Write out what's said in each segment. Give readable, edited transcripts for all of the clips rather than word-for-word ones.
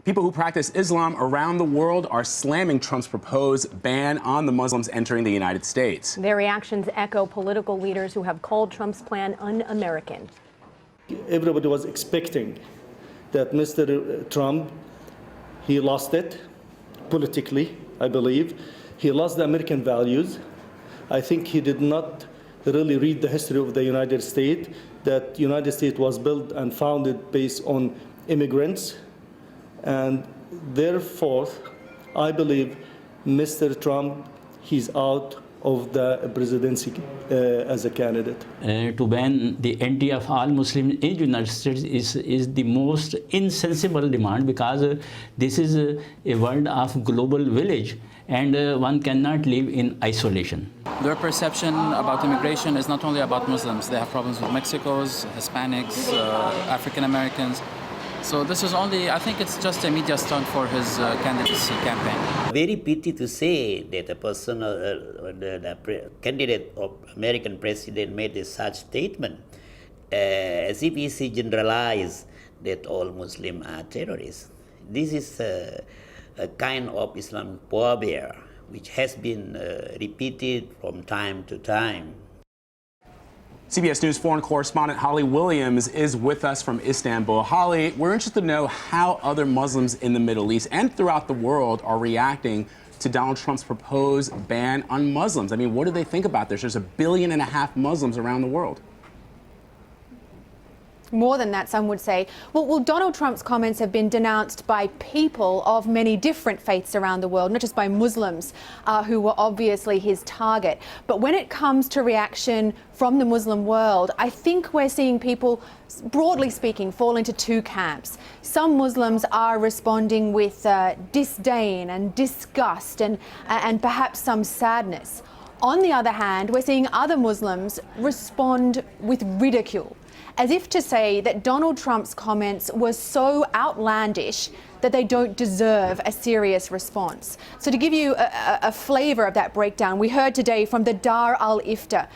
People who practice Islam around the world are slamming Trump's proposed ban on the Muslims entering the United States. Their reactions echo political leaders who have called Trump's plan un-American. Everybody was expecting that Mr. Trump, he lost it politically, I believe. He lost the American values. I think he did not really read the history of the United States, that United States was built and founded based on immigrants. And therefore, I believe Mr. Trump, he's out of the presidency as a candidate. To ban the entry of all Muslims in the United States is the most insensible demand, because this is a world of global village, and one cannot live in isolation. Their perception about immigration is not only about Muslims. They have problems with Mexicans, Hispanics, African Americans. So this is only, I think it's just a media stunt for his candidacy campaign. Very pity to say that a person, the candidate of American president made such statement, as if he generalized that all Muslims are terrorists. This is a kind of Islamophobia which has been repeated from time to time. CBS News foreign correspondent Holly Williams is with us from Istanbul. Holly, we're interested to know how other Muslims in the Middle East and throughout the world are reacting to Donald Trump's proposed ban on Muslims. I mean, what do they think about this? There's 1.5 billion Muslims around the world. More than that, some would say. Well, Donald Trump's comments have been denounced by people of many different faiths around the world, not just by Muslims, who were obviously his target. But when it comes to reaction from the Muslim world, I think we're seeing people, broadly speaking, fall into two camps. Some Muslims are responding with disdain and disgust and perhaps some sadness. On the other hand, we're seeing other Muslims respond with ridicule, as if to say that Donald Trump's comments were so outlandish that they don't deserve a serious response. So to give you a flavour of that breakdown, we heard today from the Dar al-Ifta,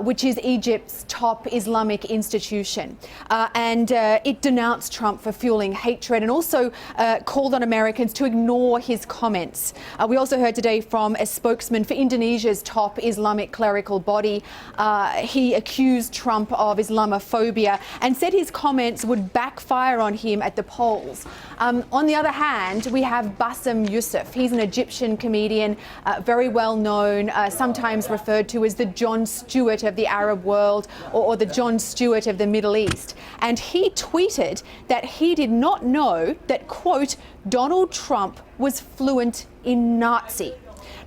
which is Egypt's top Islamic institution. And it denounced Trump for fueling hatred and also called on Americans to ignore his comments. We also heard today from a spokesman for Indonesia's top Islamic clerical body. He accused Trump of Islamophobia and said his comments would backfire on him at the polls. On the other hand, we have Bassem Youssef. He's an Egyptian comedian, very well known, sometimes referred to as the Jon Stewart of the Arab world or the Jon Stewart of the Middle East. And he tweeted that he did not know that, quote, Donald Trump was fluent in Nazi.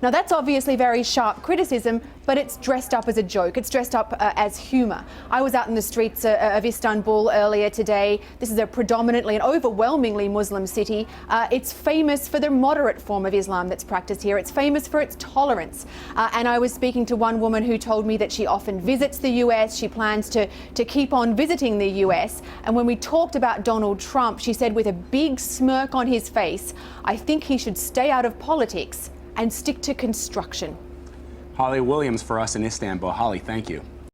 Now, that's obviously very sharp criticism, but it's dressed up as a joke. It's dressed up as humour. I was out in the streets of Istanbul earlier today. This is a predominantly and overwhelmingly Muslim city. It's famous for the moderate form of Islam that's practiced here. It's famous for its tolerance. And I was speaking to one woman who told me that she often visits the US. She plans to keep on visiting the US. And when we talked about Donald Trump, she said with a big smirk on his face, I think he should stay out of politics and stick to construction. Holly Williams for us in Istanbul. Holly, thank you.